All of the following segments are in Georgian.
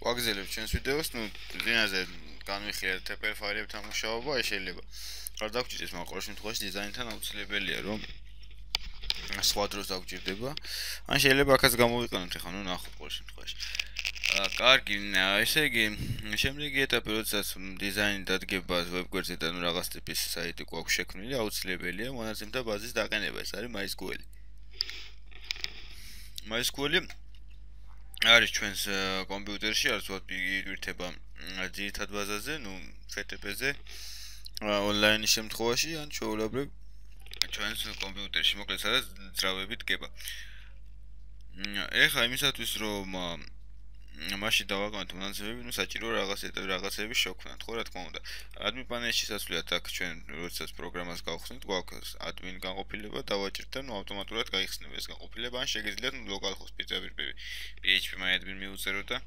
ვაგზელებ ჩვენს ვიდეოს, დინაზე განვიხილეთ TPL ფაილებთან მუშაობა, შეიძლება არ დაგჭირდეს, მაგრამ ყოველ შემთხვევაში დიზაინთან აუცილებელია, რომ სხვა დროს დაგჭირდება. ან შეიძლება აქაც გამოვიყენოთ ახლა, ნახოთ ყოველ შემთხვევაში. კარგი, ესე იგი, შემდეგი ეტაპი, როდესაც დიზაინი დადგება ვებგვერდზე და რაღაც ტიპის საიტი გვაქვს შექმნილი, აუცილებელია მონაცემთა ბაზის დაყენება, ეს არის MySQL. MySQL არის ჩვენს კომპიუტერში, არც ვთქვათ, ირთება ძირითად ბაზაზე, FTP-ზე, ონლაინის შემთხვევაში, ან ჩვეულებრივ ჩვენს კომპიუტერში, მოკლედ, სადაც ძრავები დგება. ეხლა იმისათვის, რომ მაშინ დავაყენოთ მონაცემები, საჭირო რაღაცების შექმნა, ხო, რა თქმა უნდა. admin პანელში შესასვლელად აქ ჩვენ როდესაც პროგრამას გავხსნით, გვაქვს admin განყოფილება, დავაჭირთ და ავტომატურად გაიხსნება ეს განყოფილება, ან შეგიძლიათ localhost php-myadmin მიუწეროთ და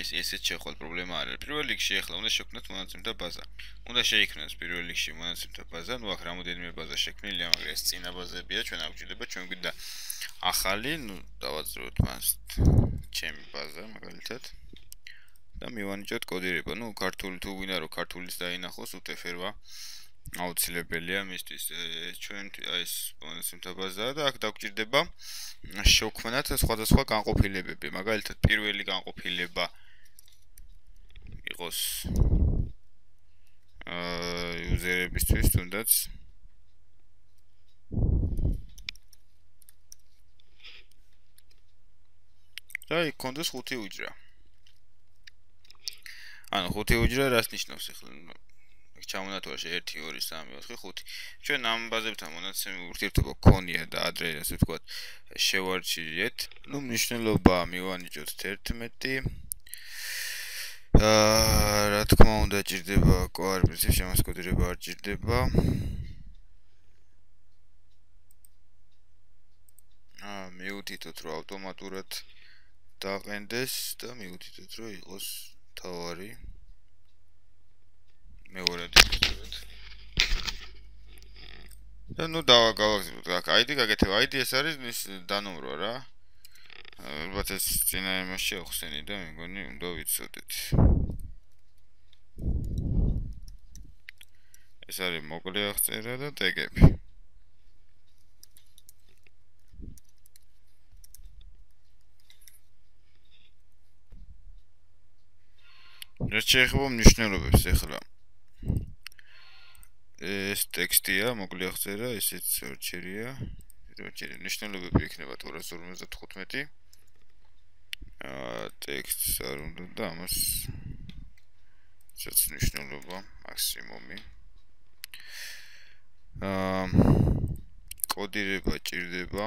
ესეც შეხვდათ, პრობლემა არ არის. პირველ რიგში ახლა უნდა შევქმნათ მონაცემთა ბაზა. უნდა შეიქმნას პირველ რიგში მონაცემთა ბაზა, აქ რამოდენიმე ბაზა შექმნილია, მაგრამ ეს წინა ბაზებია, ჩვენ აგვჭირდება, ჩვენ გვინდა ახალი, დავაძლევთ მას ჩემი ბაზა მაგალითად და მივანიჭოთ კოდირება. ქართული თუ გვინდა რომ ქართულის დაინახოს UTF-8 აუცილებელია მისთვის ჩვენ ეს მონაცემთა ბაზაა და აქ დაგჭირდება შევქმნათ სხვადასხვა განყოფილებები. მაგალითად პირველი განყოფილება იყოს იუზერებისთვის თუნდაც და იქ კონდეს 5 უჯრა. ანუ 5 უჯრა რას ნიშნავს ახლა? ჩამონათვალში 1 2 3 4 5. ჩვენ ამ ბაზებთან მონაცემი ურთიერთობა გქონია და ადრე ასე ვთქვათ შევარჩიეთ. მნიშვნელობა მივანიჭოთ 11. რა თქმა უნდა ჭირდება კვარ პრინციპში ამას კოდირება არ ჭირდება. მიუთითოთ რომ ავტომატურად დაყენდეს და მიუთითოთ რომ იყოს თავარი მეორე დიქტორად. და დავაგავაგზავნოთ აქ ID გაკეთება. ID ეს არის ის დანომრვა რა. ალბათ ეს წინა იმაში ახსენი და მეგონი უნდა ვიცოდეთ. ეს არის მოკლე აღწერა და ტეგები. რაც შეეხება მნიშვნელობებს ახლა ეს ტექსტია, მოკლე აღწერა, ესეც ორჩერია. მნიშვნელობები იქნება 255. ტექსტს არ უნდა და ამას რაც მნიშვნელობა მაქსიმუმი. კოდირება ჭირდება.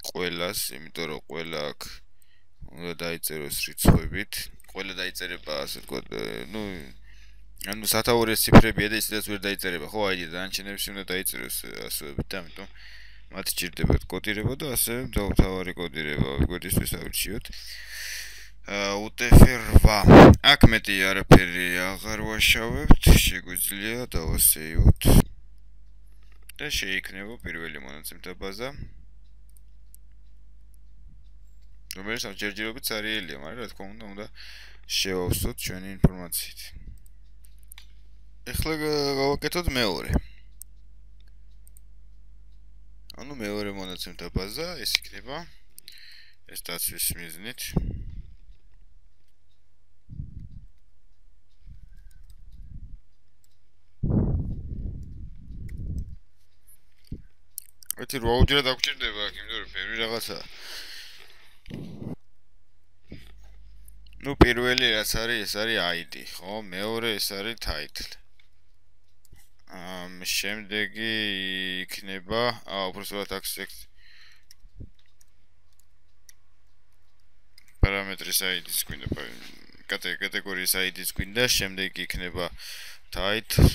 ყველას, იმიტომ რომ ყველა აქ უნდა დაიწეროს რიცხვებით. ყველა დაიწერება, ასე ვთქვათ, ანუ სათაურის ციფრებია და ისედაც ვერ დაიწერება, ხო, ID და დანარჩენებში უნდა დაიწეროს ასოებით და ამიტომ მათ ჭირდებათ კოდირება და ასევე თავარი კოდირება ვებგვერდისთვის ავირჩიოთ. UTF-8. აქ მეტი არაფერი აღარ ვაშავებთ, შეგვიძლია დავასეივოთ და შეიქმნება პირველი მონაცემთა ბაზა. რომელიც ჯერჯერობით სერიალია, მაგრამ რა თქმა უნდა შევავსოთ ჩვენი ინფორმაციით. ეხლა გავაკეთოთ მეორე. ანუ მეორე მონაცემთა ბაზა ეს იქნება ეს დაცვის მიზნით. ერთი რა უჯრა დაგჭირდება აქ, იმიტომ რომ ბევრი რაღაცაა. პირველი რაც არის, ეს არის ID, ხო? მეორე ეს არის title. შემდეგი იქნება, უბრალოდ აქ პარამეტრის ID-ს გვინდა, კატეგორიის ID-ს გვინდა, შემდეგი იქნება title.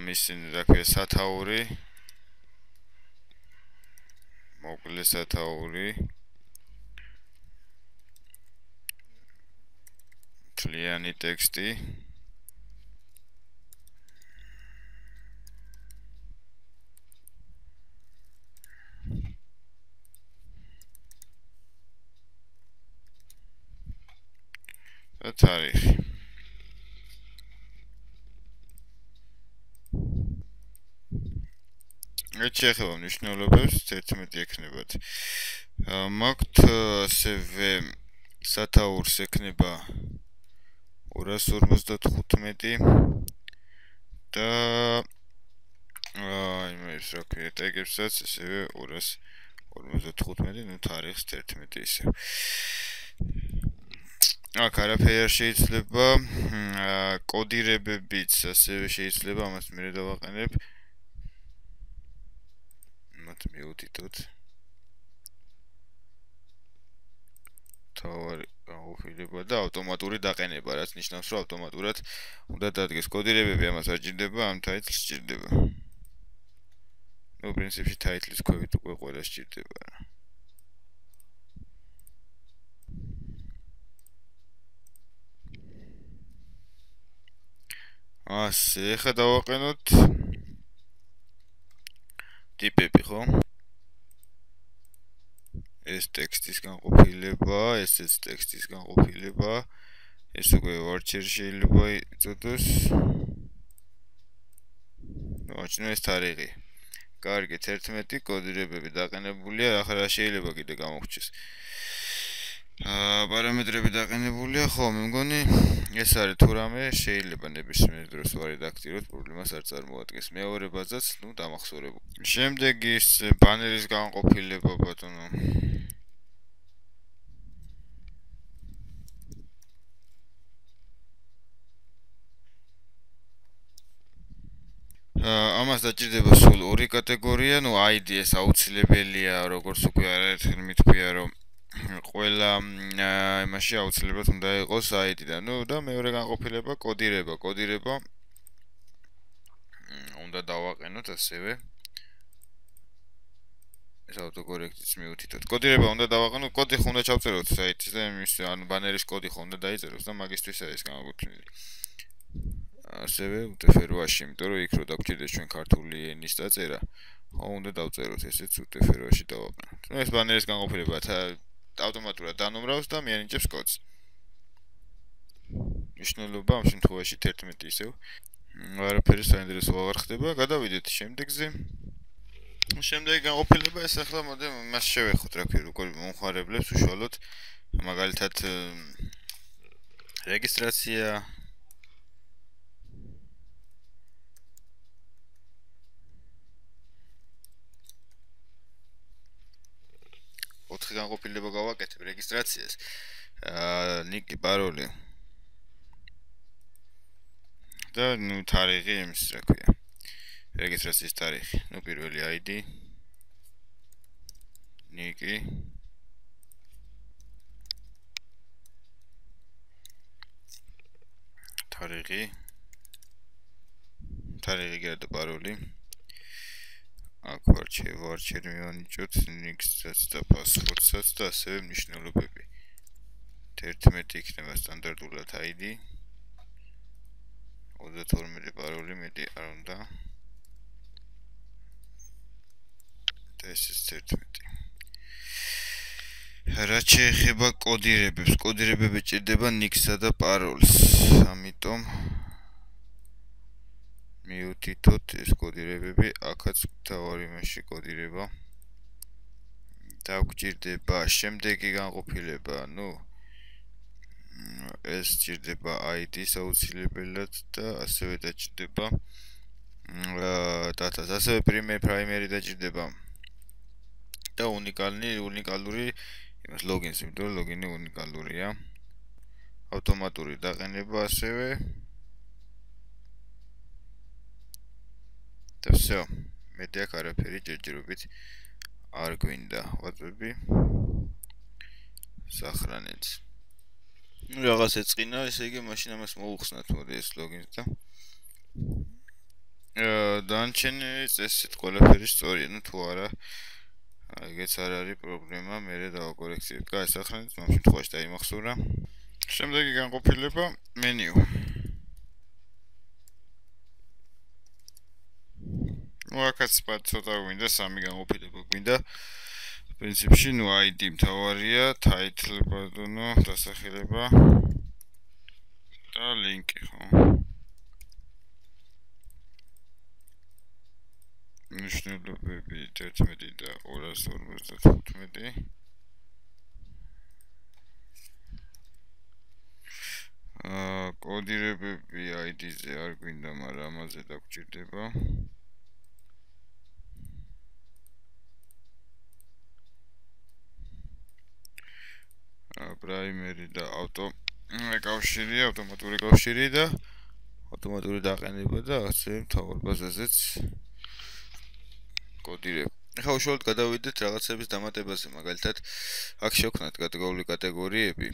მისინი რა ქვია, სათაური. მოკლე სათაური. თლიანი ტექსტი. და თარიღი. ეს შეეხება მნიშვნელობებს 11 ექნებათ. მაქვთ ასევე სათაურს ექნება 255 და იმის რა ქვია, ტეგებსაც ასევე 255, ну თარიღს 11 ისე. აქ არაფერი არ შეიძლება, კოდირებებიც ასევე შეიძლება, ამას მე დავაყენებ. მათ მივუთითოთ. თავარი გაუφილება და ავტომატური დაყენება, რაც ნიშნავს, რომ ავტომატურად უნდა დადგეს კოდირებები, ამას არ ჭირდება, ამ ტაიტლს ჭირდება. ну, პრინციპში ტაიტლის ქვევით უკვე ყველა სჭირდება. ასე, ეხლა დავაყენოთ ტიპები, ხო? ეს ტექსტის განყოფილება, ესეც ტექსტის განყოფილება, ეს უკვე ვარჩერი შეიძლება იწოდოს. ნუ ეს თარიღი. კარგი, 11 კოდირებები დაყენებულია, ახლა შეიძლება კიდე გამოგჩეს. პარამეტრები დაყენებულია, ხო, მე მგონი ეს არის თუ რამე შეიძლება ნებისმიერ დროს ვარედაქტიროთ, პრობლემას არ წარმოადგენს. მეორე ბაზაც, ну, დამახსოვრებული. შემდეგი ის ბანერის განყოფილება, ბატონო. ამას დაჭირდება სულ ორი კატეგორია, ну, ID ეს აუცილებელია, როგორც უკვე არაერთხელ მithქვია, რომ ყველა იმაში აუცილებლად უნდა იყოს ID და, ну, და მეორე განყოფილება კოდირება, კოდირება უნდა დავაყენოთ ასევე. ეს ავტოკორექტიც მივუთითოთ. კოდირება უნდა დავაყენოთ, კოდი ხო უნდა ჩავწეროთ საიტის და იმის, ანუ ბანერის კოდი ხო უნდა დაიწეროს და მაგისთვისა ეს გამოგვიქმნილი. ასევე UTF-ში, იმიტომ რომ იქ რო დაგჭირდეს ჩვენ ქართული ენის დაწერა, ხო უნდა დავწეროთ ესეც UTF-ში დავაყენოთ. ну, ეს ბანერის განყოფილება ავტომატურად დანომრავს და მიანიჭებს კოდს. მნიშვნელობა ამ შემთხვევაში 11 ისევ. არაფერი საინტერესო აღარ ხდება, გადავიდეთ შემდეგზე. შემდეგი განყოფილება ეს ახლა მოდი მას შევეხოთ, რა ქვია, როგორ მომხმარებლებს უშუალოდ მაგალითად რეგისტრაცია ოთხი განყოფილება გავაკეთებ რეგისტრაციას. ნიკი, პაროლი და ну თარიღი იმის რა ქვია. რეგისტრაციის თარიღი. ну პირველი ID ნიკი თარიღი გარდა პაროლი. აქ ვარჩერი მივანიჭოთ ნიკსაც და პასვორდსაც და ასევე მნიშვნელობები. 11 იქნება სტანდარტულად ID. 32 პაროლი მეტი არ უნდა. და ეს 11. რაც შეეხება კოდირებებს, კოდირებები ჭირდება ნიქსა და პაროლს. ამიტომ მივუთითოთ ეს კოდირებები, აქაც თავარი მასში კოდირება. დაგვჭირდება შემდეგი განყოფილება, ну ეს ჭირდება ID-ს აუცილებლად და ასევე დაჭირდება data-ს, ასევე primary დაჭირდება და უნიკალური იმას ლოგინს, იმიტომ რომ ლოგინი უნიკალურია. ავტომატური დაყენება ასევე და всё. მეტი აქ არაფერი ჯერჯერობით არ გვინდა. ვატები სახრანიც. ну რაღაც ეწყინა, ესე იგი მაშინ ამას მოუხსნათ, მოდი ეს ლოგინს და დანარჩენი წესით ყველაფერი სწორია, ну თუ არა ეგეც არ არის პრობლემა, მე დავაკორექციებ. გაესახრანით, ამ შემთხვევაში დაიმახსოვრა. შემდეგი განყოფილება მენიუ. ну აქაც ცოტა გვინდა, სამი განყოფილება გვინდა. პრინციპში, ну ID მთავარია, title ბატონო, დასახელება და ლინკი, ხო? მნიშვნელობები 11 და 255. კოდირებები ID-ზე არ გვინდა, მაგრამ ამაზე დაგჭირდება. პრაიმერი და ავტომატური კავშირი და ავტომატური დაყენება და ასე მთავარ ბაზაზეც კოდირება. ახლა უშუალოდ გადავიდეთ რაღაცების დამატებაზე, მაგალითად, აქ შევქნათ კატეგორიული კატეგორიები.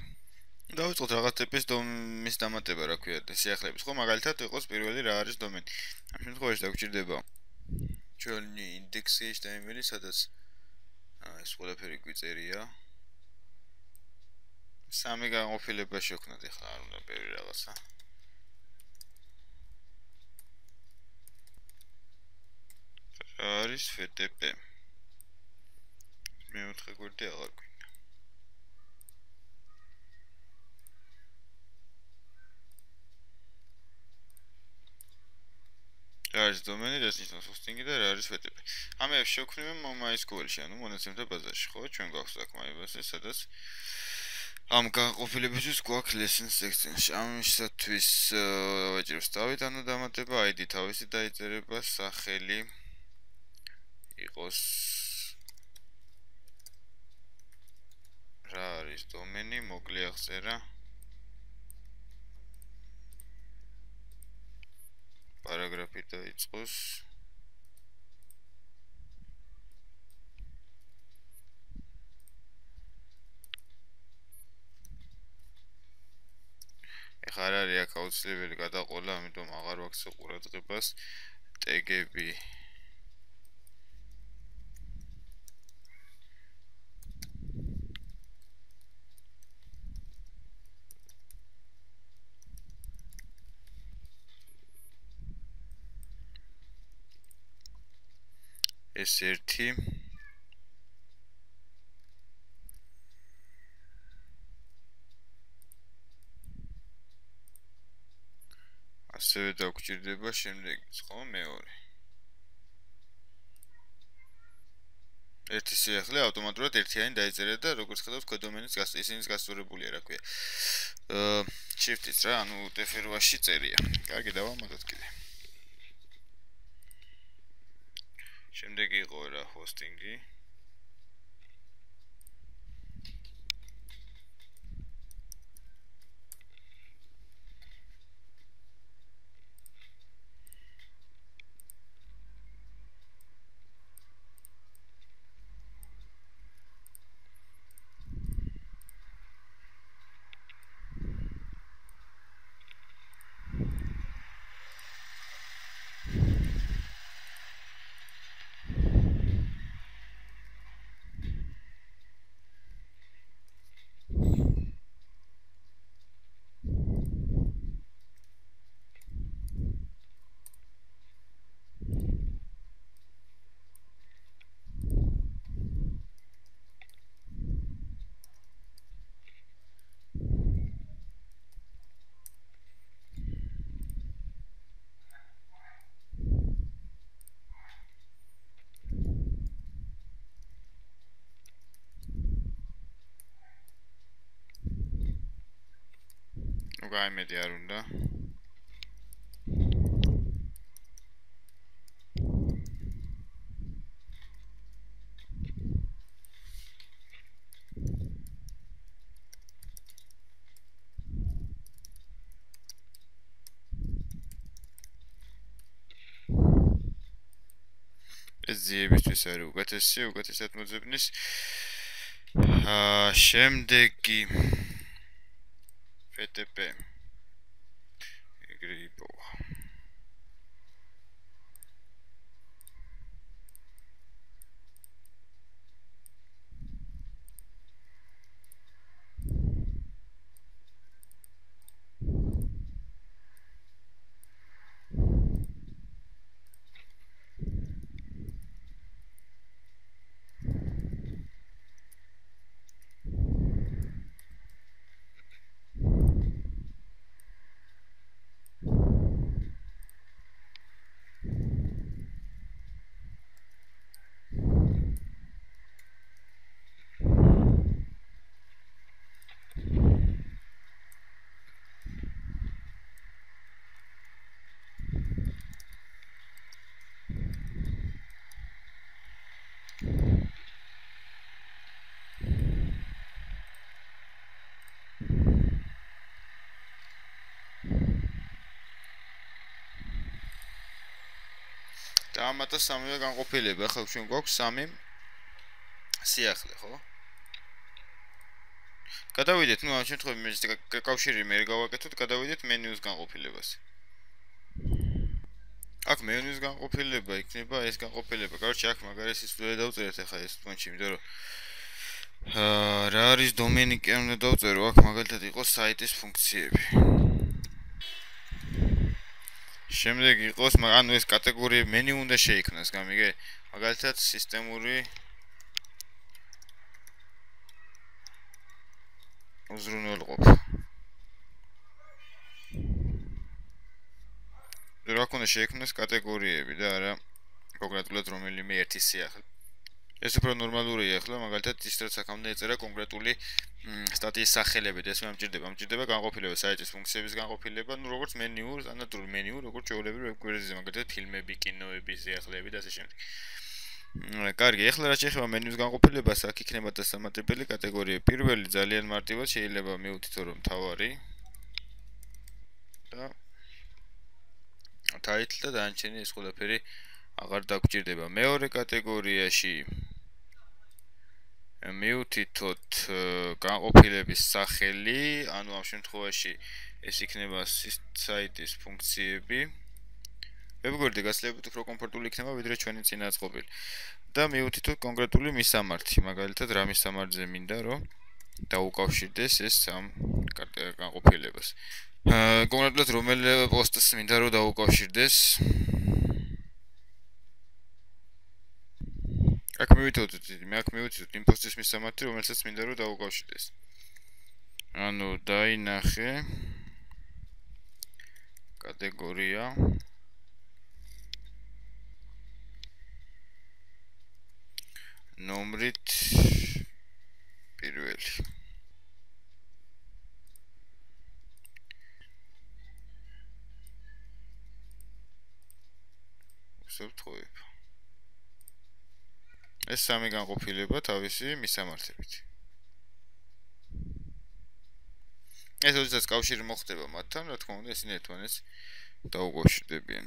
დავიწყოთ რაღაც ტიპის დომენის დამატება, რა ქვია, სიახლეების. ხო, მაგალითად, იყოს პირველი რა არის დომენი. ამ შემთხვევაში დაგჭირდება ჩვენი ინდექსი HTML-ი, სადაც ეს ყველაფერი გვიწერია. სამი განყოფილება შევქნათ, ახლა არ უნდა ბევრი რაღაცა. არის FTP. მეოთხე გვერდი აღარ გვინდა. რა არის დომენი, რა ნიშნავს hosting-ი და რა არის FTP. ამებს შევქმნიმე MySQL-ში, ანუ მონაცემთა ბაზაში, ხო? ჩვენ გვაქვს აქ MySQL-ი, სადაც ამ განყოფილებისთვის გვაქვს lesson section-ში. ამისათვის ვაჭირებს დავით, ანუ დამატება ID თავისი დაიწერება, სახელი იყოს რა არის დომენი, მოკლე აღწერა. პარაგრაფი დაიწყოს. ეხლა არ არის აქ აუცილებელი გადაყოლა, ამიტომ აღარ ვაქცევ ყურადღებას. ტეგები S1 ასევე დაგჭირდება შემდეგიც, ხო, მეორე. ერთი სიახლე ავტომატურად ერთიანი დაიწერა და როგორც ხედავთ, ქვედომენიც ისინიც გასწორებულია, რა ქვია. Shift-იც რა, ანუ F8-ში წერია. კარგი, დავამატოთ კიდე. შემდეგი იყო რა hosting-ი. გაიმედი არ უნდა. ეს ძიებისთვის არის უკეთესი, უკეთესად მოძებნის. შემდეგი FTP ეგრე იპოვა. 3 და 3-ვე განყოფილება. ახლა ჩვენ გვაქვს 3 სიახლე, ხო? გადავიდეთ, ამ შემთხვევაში კავშირი მე გავაკეთოთ, გადავიდეთ მენიუს განყოფილებას. აქ მენიუს განყოფილება იქნება ეს განყოფილება. Короче, აქ მაგარი სისულელე დავწერეთ ახლა ეს ტვენში, იმიტომ რომ რა არის დომენი კი უნდა დავწერო, აქ მაგალითად იყოს საიტის ფუნქციები. შემდეგ იყოს, ანუ ეს კატეგორიები მენიუ უნდა შეიქმნას, გამიგე? მაგალითად სისტემური უზრუნველყოფა. რა უნდა შეიქმნას კატეგორიები და არა კონკრეტულად რომელიმე ერთი სიახლე. ეს უფრო ნორმალურია ახლა, მაგალითად ის რაც აქამდე ეწერა კონკრეტული სტატიის სახელები და ეს მჭირდება განყოფილება, საიტის ფუნქციების განყოფილება, ну როგორც მენიუ, სტანდარტული მენიუ, როგორც ჩვეულებრივ ვებგვერდზე, მაგალითად ფილმები, კინოები, სიახლეები და ასე შემდეგ. კარგი, ახლა რაც შეეხება მენიუს განყოფილებას, აქ იქნება დასამატებელი კატეგორიები. პირველი ძალიან მარტივად შეიძლება მივუთითო რომ თავარი და title და დანარჩენი ეს ყველაფერი აღარ დაგჭირდება. მეორე კატეგორიაში მივუთითოთ განყოფილების სახელი, ანუ ამ შემთხვევაში ეს იქნება საიტის ფუნქციები. ვებგვერდი გაცილებით უფრო კომფორტული იქნება ვიდრე ჩვენი წინა წყობილი. და მივუთითოთ კონკრეტული მისამართი, მაგალითად რა მისამართზე მინდა რომ დაუკავშირდეს ეს ამ განყოფილებას. კონკრეტულად რომელ პოსტს მინდა რომ დაუკავშირდეს. აქ მივუთითოთ იმ პოსტის მისამართი, რომელსაც მინდა რომ დაუკავშირდეს. ანუ დაინახე კატეგორია ნომრით პირველი. უსაფრთხოება. ეს სამი განყოფილება თავისი მისამართებით. ეს როდესაც კავშირი მოხდება მათთან, რა თქმა უნდა, ისინი ერთმანეთს დაუკავშირდებიან.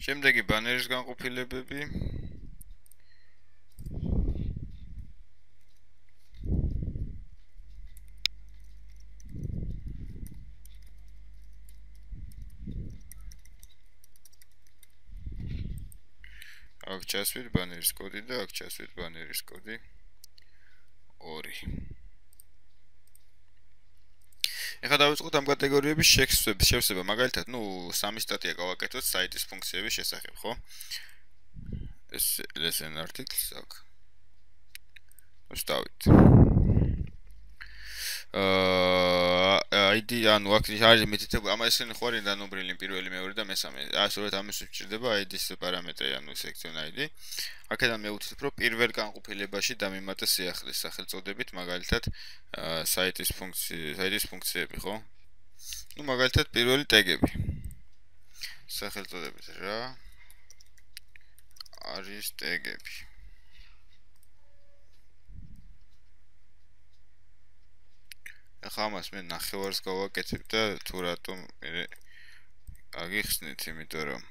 შემდეგი ბანერის განყოფილებები. აქ ჩასვით ბანერის კოდი და აქ ჩასვით ბანერის კოდი 2. ეხლა დავიწყოთ ამ კატეგორიების შევსება. მაგალითად, სამი სტატია გავაკეთოთ საიტის ფუნქციების შესახებ, ხო? ეს lesson articles აქ. ვსტავით. ID ანუ აქ არის მითითებული, ამას ისინი ხო არის დანობრილი პირველი, მეორე და მესამე. სწორედ ამის სჭირდება ID-ის პარამეტრი, ანუ section ID. აქედან მივუთითებ, რომ პირველ განყოფილებაში დამიმატე სიახლის სახელწოდებით, მაგალითად, საიტის ფუნქციები, ხო? მაგალითად, პირველი ტეგები. სახელწოდებით რა არის ტეგები? ახლა ამას მე ნახევარს გავაკეთებ და თუ რატომ აგიხსნით, იმიტომ რომ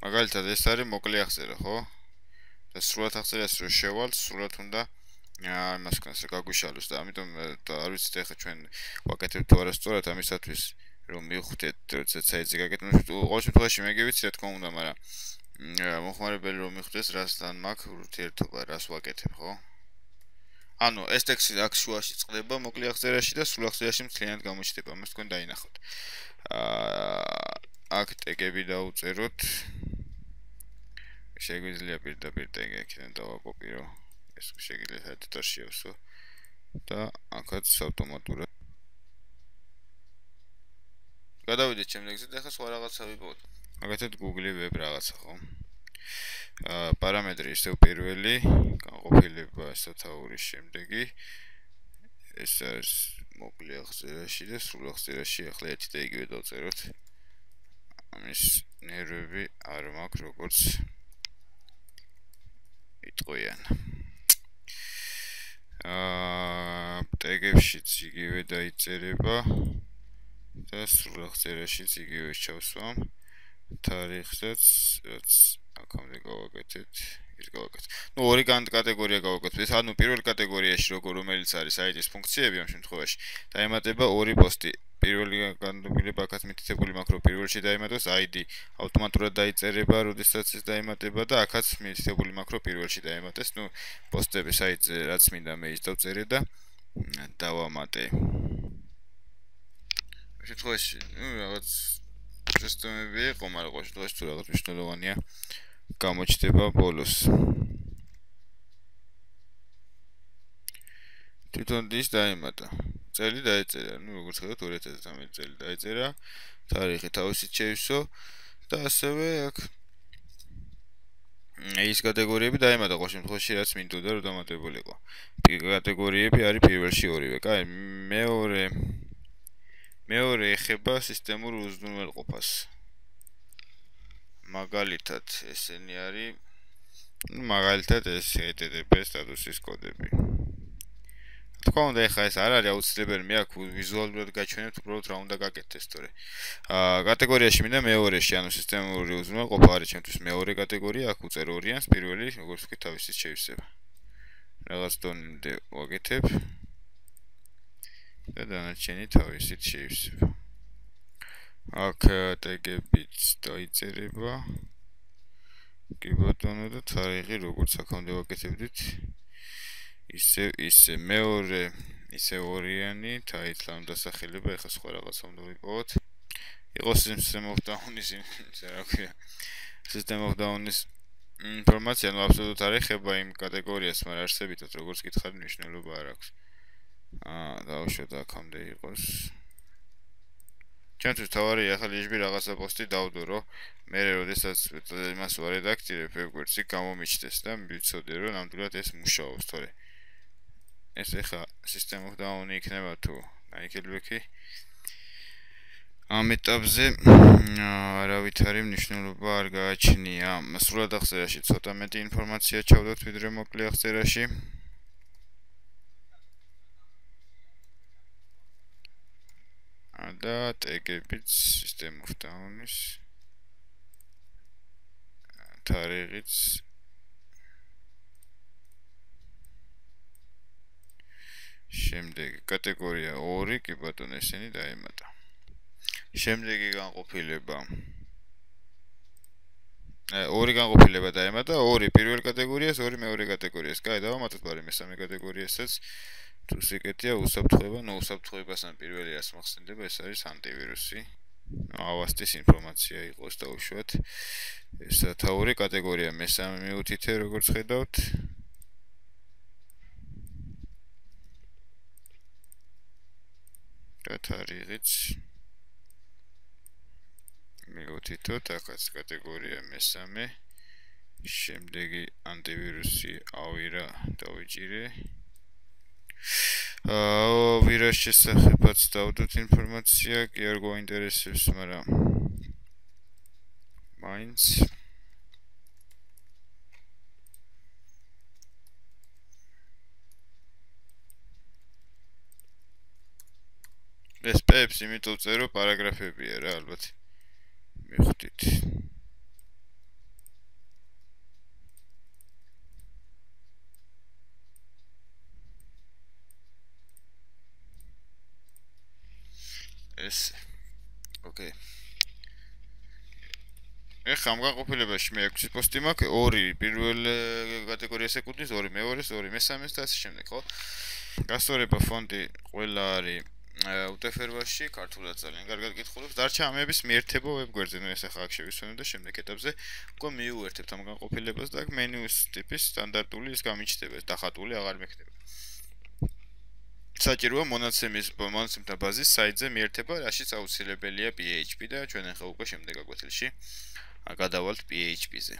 მაგალითად ეს არის მოკლე აღწერა, ხო? და სრულად აღწერას რო შევალთ, სრულად უნდა ამას ქნას გაგვიშალოს და ამიტომ არ ვიცით ახლა ჩვენ ვაკეთებთ თუ არა სწორად ამისათვის რომ მივხვდეთ როდესაც საიტზე გაკეთებთ, ყოველ შემთხვევაში მე გივიცი რა თქმა უნდა, მაგრამ მოხმარებელი რომ მიხვდეს რასთან მაქვს ურთიერთობა, რას ვაკეთებ, ხო? ანუ ეს ტექსტი აქ შუაში წყდება მოკლე აღწერაში და სრულ აღწერაში მთლიანად გამოჩნდება, ამას თქვენ დაინახოთ. აქ ტეგები დავუწეროთ. შეგვიძლია პირდაპირ ტეგი აქედან დავაკოპირო. ეს შეგიძლიათ ედიტორში ავსო და აქაც ავტომატურად. გადავიდეთ შემდეგზე და ახლა სხვა რაღაცა ვიპოვოთ. მაგათად Google Web რაღაცა, ხო? პარამეტრი ისევ პირველი, განყოფილება სათაურის შემდეგი. ეს არის მოკლე აღწერაში და სრულ აღწერაში ახლა ერთი და იგივე დავწეროთ. ამის ნერვები არ მაქვს როგორც იტყვიან. ტეგებშიც იგივე დაიწერება და სრულ აღწერაშიც იგივე ჩავსვამ თარიღსაც რაც აქამდე გავაკეთეთ ის გავაკეთეთ. ნუ ორი კატეგორია გავაკეთეთ. ეს ანუ პირველ კატეგორიაში რომელიც არის საიტის ფუნქციები ამ შემთხვევაში დაემატება ორი პოსტი. პირველი განყოფილება აქაც მითითებული მაქრო პირველში დაემატოს ID ავტომატურად დაიწერება, როდესაც ეს დაემატება და აქაც მითითებული მაქრო პირველში დაემატეს. ნუ პოსტები საიტზე რაც მინდა მე ის დავწერე და დავამატე. ამ შემთხვევაში ნუ რაღაც სისტემები იყო, მაგრამ ყოველ შემთხვევაში თუ რაღაც მნიშვნელოვანია გამოჩნდება ბოლოს. თვითონ ის დაემატა. წელი დაეწერა, ნუ როგორც ხედავთ 2013 წელი დაეწერა, თარიღი თავისით შევისო და ასევე აქ ის კატეგორიები დაემატა ყოველ შემთხვევაში რაც მინდოდა რომ დამატებულიყო. კატეგორიები არის პირველში ორივე. კაი, მეორე ეხება სისტემურ უზრუნველყოფას. მაგალითად, ესენი არის მაგალითად ეს HTTP სტატუსის კოდები. თქვა უნდა ეხა ეს არ არის აუცილებელი მე აქ ვიზუალურად გაჩვენებთ უბრალოდ რა უნდა გაკეთდეს თორე. კატეგორიაში მინდა მეორეში, ანუ სისტემური უზრუნველყოფა არის ჩემთვის მეორე კატეგორია, აქ უწერ ორიანს, პირველი როგორც ვთქვი თავისით შევისება. რაღაც დონემდე ვაკეთებ და დანარჩენი თავისით შევისება. აქ ტეგებიც დაიწერება. კი ბატონო და თარიღი როგორც აქამდე ვაკეთებდით ისე მეორე ისე ორიანი title-თან დასახელება ეხა სხვა რაღაცა უნდა ვიპოვოთ. იყოს System of Down-ის რა ქვია. System of Down-ის ინფორმაცია ნუ აბსოლუტურად არ ეხება იმ კატეგორიას, მაგრამ არსებითად როგორც გითხარით მნიშვნელობა არ აქვს. დავუშვათ აქამდე იყოს. ჩემთვის თავარი ახლა ლიჟბი რაღაცა პოსტი დავდო, მე როდესაც იმას ვარედაქტირებ ვებგვერდში გამომიჩნდეს და ვიცოდე რომ ნამდვილად ეს მუშაობს, თორე ეს ეხა System of Down-ი იქნება თუ Nickelback-ი. ამ ეტაპზე არავითარი მნიშვნელობა არ გააჩნია. სრულად აღწერაში ცოტა მეტი ინფორმაცია ჩავდოთ ვიდრე მოკლე აღწერაში. და ტეგებიც System of Down-ის თარიღიც შემდეგი კატეგორია 2 კი ბატონო ესენი დაემატა. შემდეგი განყოფილება ორი განყოფილება დაემატა, ორი პირველ კატეგორიას, ორი მეორე კატეგორიას. კაი, დავამატოთ ბარი მესამე კატეგორიასაც. თუ სიკეთეა უსაფრთხოება, ნუ უსაფრთხოებასთან პირველი რაც მახსენდება, ეს არის ანტივირუსი. ავასტის ინფორმაცია იყოს დაუშვათ. ეს სათაური კატეგორია მესამე მიუთითე, როგორც ხედავთ. და თარიღიც მიუთითოთ, აქაც კატეგორია მესამე. შემდეგი ანტივირუსი ავირა დავიჭირე. ვირას შესახებაც დავდოთ ინფორმაცია, კი არ გვაინტერესებს, მაგრამ მაინც ეს პეპს იმიტომ წერო პარაგრაფებია რა ალბათ მიხვდით. ეს ოკეი. ეხლა ამ განყოფილებაში მე 6 პოსტი მაქვს, 2 პირველ კატეგორიას ეკუთვნის, 2 მეორეს, 2 მესამეს და ასე შემდეგ, ხო? გასწორება ფონტი ყველა არის UTF-ში, ქართულად ძალიან კარგად კითხულობს. დარჩა ამების მიერთება ვებგვერდზე, ნუ ეს ახლა აქ შევისვენებ და შემდეგ ეტაპზე უკვე მიუერთებთ ამ განყოფილებას და აქ მენიუს ტიპის სტანდარტული ის გამიჩნდება, ეს დახატული აღარ მექნება. საჭიროა მონაცემთა ბაზის საიტზე მიერთება, რაშიც აუცილებელია PHP და ჩვენ ახლა უკვე შემდეგ აკვეთილში გადავალთ PHP-ზე.